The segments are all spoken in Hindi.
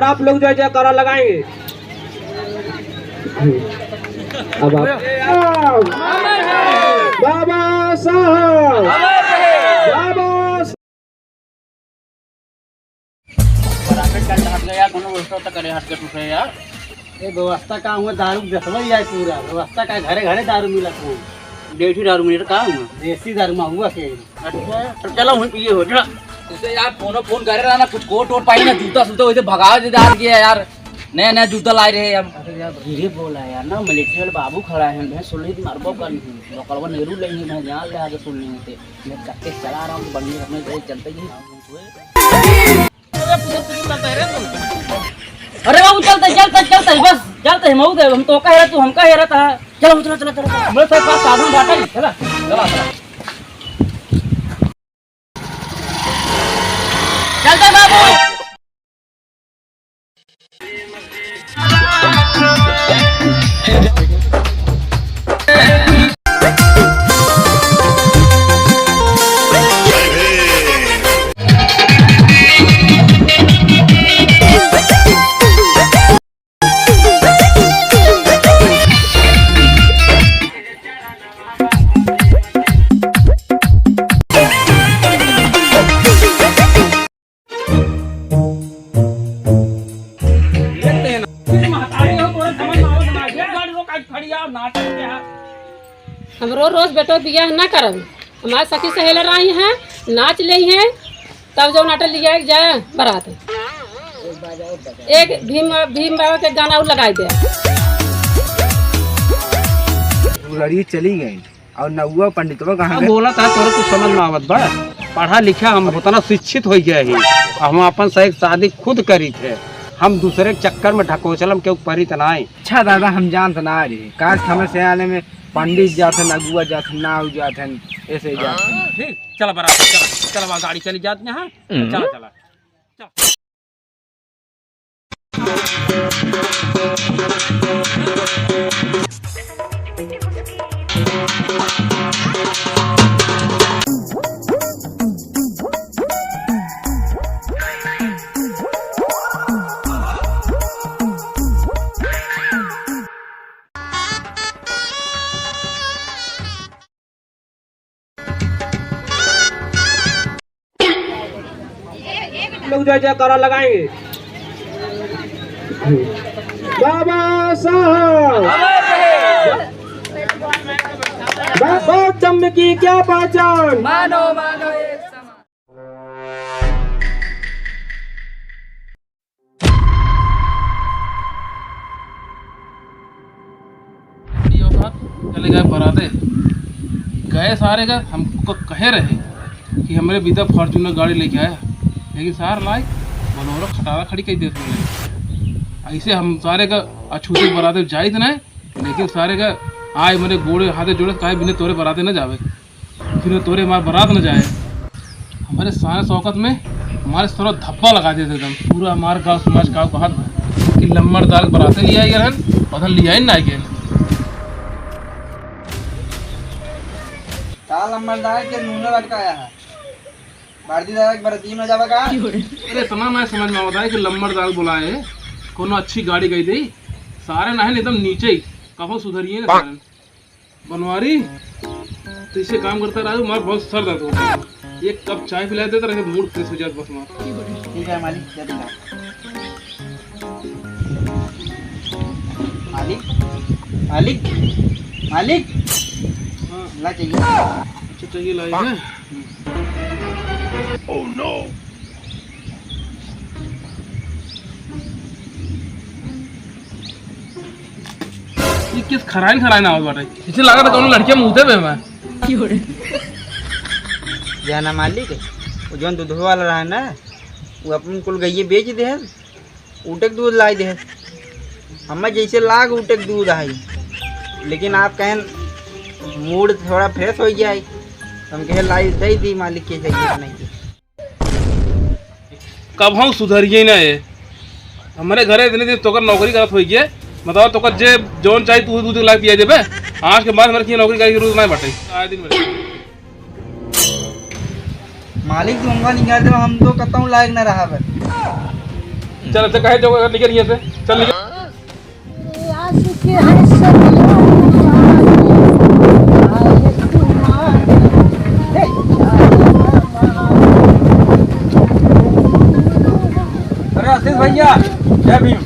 आप लोग जय जयकारा लगाएंगे। अब आप बाबा साहब बाबा यार ये व्यवस्था का हुआ दारू बेचवा जाए पूरा व्यवस्था का घरे घरे दारू मिला को देसी दारू मिल का हुआ देसी दारू में हुआ के अच्छा तो चलो हम पिए हो चला उसे यार फोन करे रहा ना कुछ कोट वोट पाई ना जूता सूता वैसे भगा दे डाल गया यार नया नया जूता लाए रहे अब। अरे यार धीरे बोला यार ना मिलिट्री वाले बाबू खड़ा है मैं सुन रही थी मारबो करनी है लोकलवा नेहरू लेंगे मैं जान ले आगे सुन नहीं थे मैं चक्के चला रहा हूँ बंदी रखने से चलते ही अरे बाबू चलते बस चलते है मऊ दे हम तो कह रहा तू हम कह रहा था चलो चलो चलो चलो मेरे पास साधन बाटा ही चला चला चलते बाबू हम रोज बेटो बियाह ना करब हमारे सखी सहेले रही हैं नाच ले हैं तब जो नाटक लिया जाए बारात एक भीम बाबा के गाना लगा दे लड़ी चली गई और नौवा पंडितवा कहाँ गए? बोला था तोरे कुछ समझ में आवत बा पढ़ा लिखा हम उतना शिक्षित हो गया ही हम अपन से एक शादी खुद करी थे हम दूसरे के चक्कर में ढकोचलम के ऊपर ही तनाई। अच्छा दादा हम जानते ना रही काश हमें से आने में पंडित जाते अगुआ जाते नाव जाते ऐसे जाते। ठीक चला बराबर चला चला गाड़ी चली जाती है चला चला लोग जय जयकारा लगाएंगे। बाबा साहब बाबा जम्म की क्या पहचान मानो मानो एक समान। चले गए बराते गए सारे का हमको कहे रहे कि हमारे बिदा फॉर्चूनर गाड़ी लेके आया लेकिन सार लाइक बोलो खटारा खड़ी कई देते हैं ऐसे हम सारे का अछूते बराते जाए थे ना लेकिन सारे का आए मेरे गोड़े हाथे जोड़े कहे बिना तोरे बराते न जावे फिर तोरे हमारे बारात न जाए हमारे सारे शौकत में हमारे सर धब्बा लगा देते एकदम पूरा हमारे गाँव समाज गाँव का हाथ कि लम्बरदार बराते लिया गया उधर लिया ही ना गया लम्बरदार के नूने लटकाया है भारतीय बरती में जावा का अरे इतना मैं समझ में आता है कि लम्बरदार बुलाए कोनो अच्छी गाड़ी गई थी सारे ना है एकदम नीचे ही कहो सुधरिए ना सारे बनवारी तो इसे काम करता रहा हमारा बहुत सर दर्द होता एक कप चाय पिला देता रहे मूड फ्रेश हो जाता बस मार ठीक है मालिक मालिक मालिक मालिक हाँ ला चाहिए अच्छा चाहिए लाई है ओह नो ये किस खराई ना आवत बाटे इसे लगा था कौन लड़कियां मुंहते पे मैं जाना मालिक वो जो दूध वाला रहा ना वो अपन कुल गई बेच दे उटक दूध लाई दे हमें जैसे लाग उटक दूध आई लेकिन आप कहें मूड थोड़ा फ्रेश हो जाए हम कहे लाई दे दी मालिक के चाहिए नहीं कब हम सुधरिए ना ये हमारे घरे इतने दिन तोकर नौकरी करत हो गए बताओ तोकर जे जोन चाहिए तू दूध ला पिया देबे आज के बाद हमारे की नौकरी की जरूरत नहीं बटे आए दिन में मालिक तुम निकाल दे हम तो कहता हूँ लायक ना रहा चल अच्छा कहे जो निकल यहाँ से चल निकल। अरे आशीष भैया जय भीम।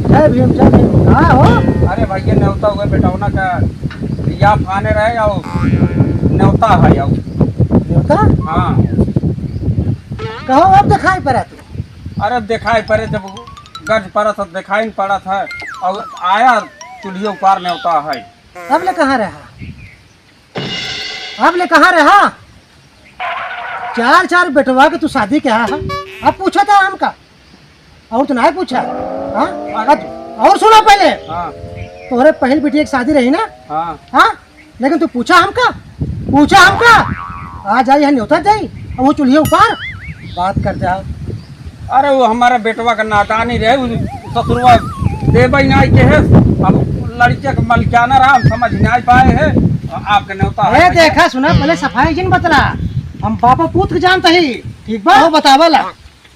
जय भीम जय भीम। कहाँ हो? अरे भैया न्योता हुए बेटौना का या फाने रहे आओ न्योता है आओ। न्योता? हाँ कहो अब दिखाई पड़ा तू। अरे दिखाई पड़े जब गर्ज पड़ा था दिखाई नहीं पड़ा था और आया चूल्हे ऊपर न्योता है। अब ले कहाँ रहा? अब ले कहाँ रहा? चार चार बेटवा के तू शादी क्या है? अब पूछा था हमका और तू नहीं पूछा? हाँ और सुनो पहले। हाँ तोहरे पहली बेटी एक शादी रही ना? हाँ हाँ लेकिन तू पूछा हमका? पूछा हमका? आ जाई है न्योता जाई और वो चूल्हे ऊपर बात कर जाओ। अरे वो हमारा बेटवा का नादानी रहे ससुरवा देवे नहीं के है। अब लड़के का मलिकाना रहा हम समझ नहीं पाए है आपका न्योता है। देखा सुना पहले सफाई जिन बतला हम पापा पूत के जानते ही ठीक बा वो बतावला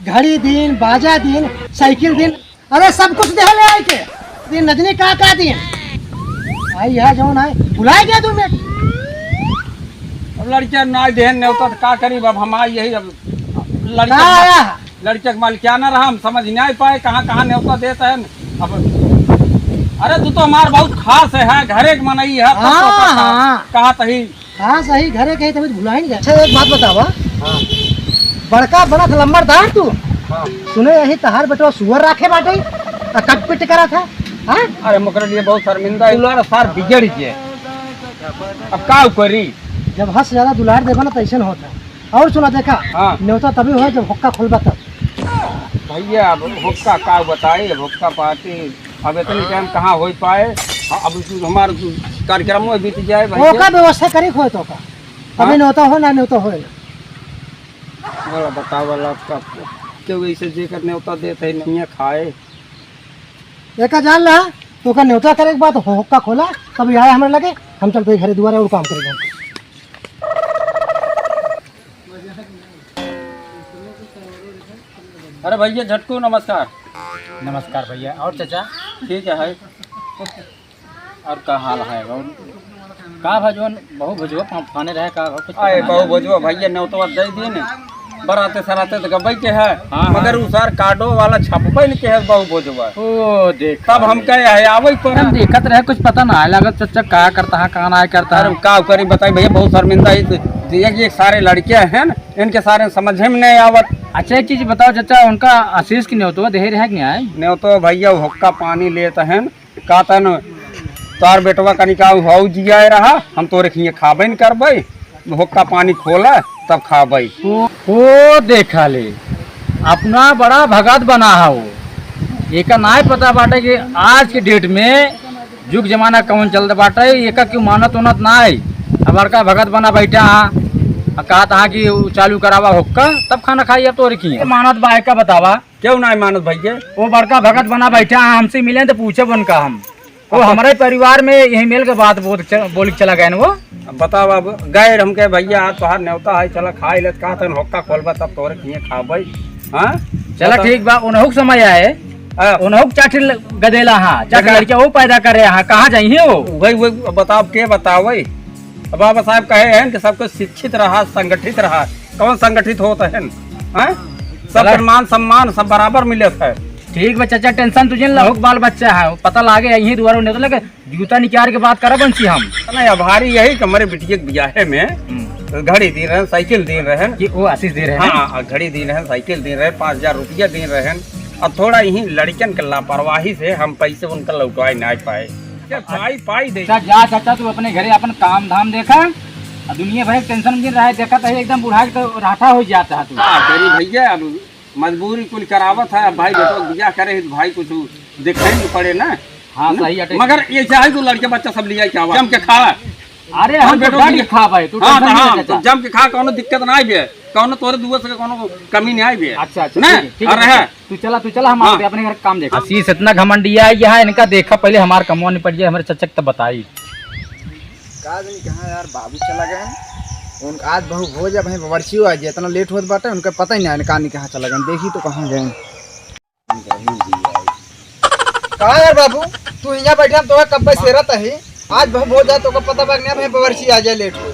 घड़ी दिन बाजा दिन साइकिल दिन अरे सब कुछ दे ले आई के दिन नजनी का दिन आई है जो ना बुलाए गया तू मिनट। अब लड़के नहीं दे न्योता तो का करी अब हम आई यही अब लड़के का मलिकाना रहा हम समझ नहीं पाए कहाँ कहाँ न्योता देता है अब। अरे तू तो हमारा बहुत खास है घरे के मनई है कहा तही। हाँ सही घरे कहीं तभी भुला ही नहीं। अच्छा एक बात बतावा बड़का बड़ा था लंबरदार तू सुने यही तहार बेटवा सुअर राखे बाटे कट पिट करा था। हाँ अरे मुकरे लिए बहुत शर्मिंदा सार बिगड़ गए अब का करी। जब हंस ज्यादा दुलार देगा ना तो ऐसा होता। और सुना देखा हाँ न्योता तभी हो जब हुक्का खोलबा तब। भैया अब हुक्का का बताए हुक्का पार्टी अब इतनी टाइम कहाँ हो पाए। अब हमारा कार्यक्रम में बीत जाए का व्यवस्था करी हो तो का तभी न्योता हो ना न्योता हो बता वाला क्यों ऐसे जेकर न्योता देते नहीं खाए। एक जान ला तो का न्योता करे के बाद हुक्का खोला तभी आया हमें लगे हम चलते घरे दुआरे और काम करेंगे। अरे भैया झटकू नमस्कार। नमस्कार भैया। और चाचा ठीक है और का हाल है का भजवन बहु भजवा फाने रहे का कुछ आए बहु भजवा भैया न्योता दे दिए ने बराते सराते तो गबई के है। हाँ, मगर उसार कार्डो वाला छपबई के है बहु भजवा। ओ देख तब हम कहे है आवई तो हम देखत रहे कुछ पता ना लागत चचा का करता है कहाँ ना करता है। अरे का करी बताई भैया बहुत शर्मिंदा एक सारे लड़के हैं इनके सारे समझ में नहीं आवत। अच्छा एक चीज बताओ चाचा उनका आशीष की न्योतो देर है कि नहीं आए? न्योतो भैया हुक्का पानी लेते हैं का तन तार बेटवा का निकाह हाउ जिया रहा हम तोरे खिए खाबे न करबे हुक्का पानी खोला तब खाबे। ओ देखा ले अपना बड़ा भगत बना है वो एक ना पता बाटे कि आज के डेट में युग जमाना कौन चलता बाटे एक क्यों मानत उनत ना है। अब बड़का भगत बना बैठा हाँ कहा था कि चालू करावा हुक्का तब खाना खाई अब तो रखी मानत बा का बतावा क्यों ना मानत भैया वो बड़का भगत बना बैठा हमसे मिले तो पूछे उनका हम वो हमारे परिवार में यही मिल के बात बोल चला गए वो बताओ अब गए हम कहे भैया आज तोहार न्योता है चला खाई ले कहा तन हुक्का खोलबा तब तोरे खिए खाबे। हाँ चला ठीक बा उनहुक समय आए उनहुक चाटी गदेला हाँ चाटी लड़किया वो पैदा करे हाँ कहाँ जाइए वो वही बताओ के बताओ बाबा साहब कहे हैं कि सबको शिक्षित रहा संगठित रहा कौन संगठित होता है सब मान सम्मान सब बराबर मिले है। ठीक बा चाचा टेंशन तुझे लहुक बाल बच्चा है पता लागे यही दोबारा नहीं तो लगे जूता निकाल के बात करा बंसी हम नहीं आभारी यही कि हमारे बिटिया के ब्याहे में घड़ी दी रहे साइकिल दी रहे कि वो आशीष दे रहे हैं। हाँ घड़ी दी रहे साइकिल दी रहे 5000 रुपया दी रहे अब थोड़ा यही लड़कन के लापरवाही से हम पैसे उनका लौटवा नहीं पाए। पाई दे जा चाचा तू अपने घरे अपन काम धाम देखा दुनिया भर टेंशन में रहे देखा तो एकदम बुढ़ा तो राठा हो जाता है तेरी भैया अब मजबूरी कुल करावत है भाई बेटो बिया करे तो भाई कुछ दिखाई नहीं पड़े ना। हाँ सही है मगर ये चाहे तो लड़के बच्चा सब लिया क्या जम के खा। अरे हम बेटो खा भाई तू जम के खा कोनो दिक्कत ना आई कौनो तोरे दुआ से कोनो कमी नहीं आई। अच्छा अच्छा तू चला हम अपने घर काम देखा आशीष इतना घमंडिया है इनका देखा पहले हमारे कमवा निपट जाए हमारे चचक तब बताई कहाँ यार बाबू चला गए उनका आज बहु भोज है भाई वर्षियों आज इतना लेट होत बाटे उनका पता ही नहीं कहानी कहाँ चला गए देखी तो कहाँ गए। कहा यार बाबू तू यहाँ बैठा तो कब सेरत है आज बहु हो जाए तो का पता बाग नहीं बवर्षी आ जाए लेट हुए।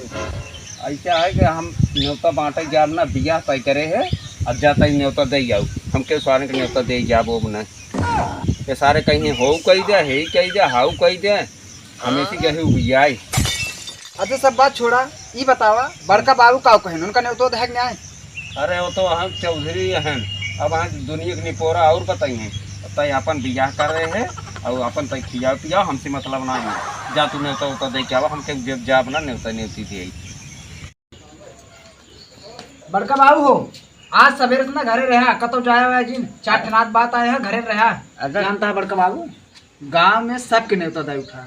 ऐसा है कि हम न्योता बांटे जाब ना बिया तय करे है अब जाता ही न्योता दे जाओ हमके सारे के न्योता दे जाब वो न ये सारे कहीं हो कही दे हे कही दे हाउ कही दे हमेशा कहे उबियाई। अच्छा सब बात छोड़ा ये बतावा बड़का बाबू का कहन उनका न्योता है न्याय। अरे वो तो हम चौधरी हैं अब वहाँ दुनिया के निपोरा और बताइए तय अपन बियाह कर रहे हैं और अपन तय खियाओ पियाओ हमसे मतलब ना है जा तू न्योता उता दे के आवा हमके जाब ना न्योता न्योती दे। बड़का बाबू हो आज सवेरे से ना घरे रहा कतो जाया हुआ जिन चार ठनात बात आया है घरे रहा जानता है बड़का बाबू गांव में सबके न्योता दे उठा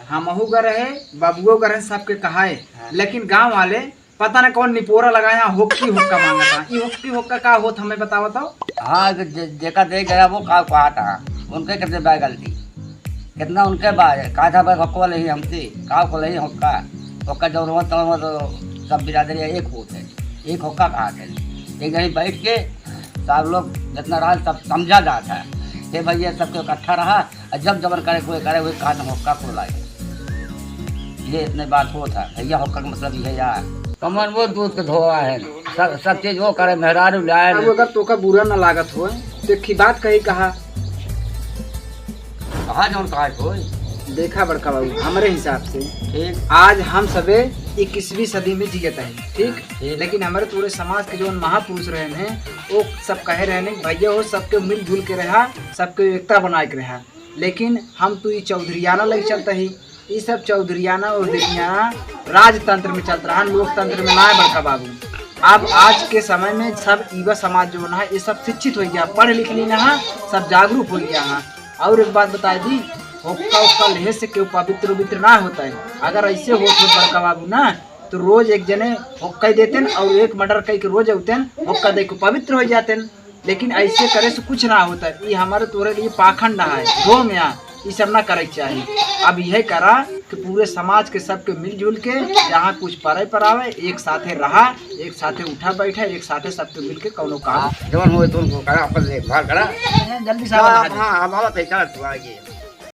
हमहू ग रहे बाबुओ ग रहे सबके कहा है लेकिन गांव वाले पता ना कौन निपोरा लगाया होक्की होक्का मांगा था ये होक्की होक्का का होत हमें बताओ तो। हाँ देखा दे गया वो का कहा था उनके कितने बाय गलती कितना उनके बाय कहा था भाई हक्को नहीं हमसे का को नहीं होक्का होक्का जब रोज तो सब बिरादरी एक होते एक होक्का कहा थे एक जगह बैठ के सब लोग जितना रहा सब समझा जाता है ये भैया सबके इकट्ठा रहा और जब जबर करे कोई करे वही कहा था होक्का को लाए ये इतने बात हो था भैया होक्का का मतलब ये यार कमर वो दूध के धोआ है सब चीज वो करे मेहरारू लाए अगर तो का बुरा ना लागत हो तो की बात कही कहा जो कहा कोई देखा बड़का बाबू हमारे हिसाब से ठीक आज हम सबे 21वीं सदी में जियत है ठीक लेकिन हमारे पूरे समाज के जो महापुरुष रहे हैं वो सब कहे रहे हैं भैया हो सबके मिलजुल के रहा सबके एकता बना के रहा लेकिन हम तो ये चौधरीयाना लग चलता ही ये सब चौधरीयाना और दिनियाना राजतंत्र में चल रहा लोकतंत्र में ना है बड़का बाबू। अब आज के समय में सब युवा समाज जो ना ये सब शिक्षित हो गया पढ़ लिख ली ना सब जागरूक हो गया है। और एक बात बता दी होक्का उक्का लेहे से क्यों पवित्र उवित्र ना होता है अगर ऐसे हो तो बड़का बाबू ना तो रोज एक जने होक्का देते और एक मर्डर कई के रोज होते होक्का दे के पवित्र हो जाते लेकिन ऐसे करे से कुछ ना होता है ये हमारे तोरे लिए पाखंड है धो में ये सब ना करे चाहिए। अब यह करा कि पूरे समाज के सबके मिलजुल के जहाँ कुछ परे पर आवे एक साथे रहा एक साथे उठा बैठा एक साथे सबके मिल के कौनो काम जवन हो तुम करा अपन देखभाल करा जल्दी से हाँ हमारा पैसा तू आगे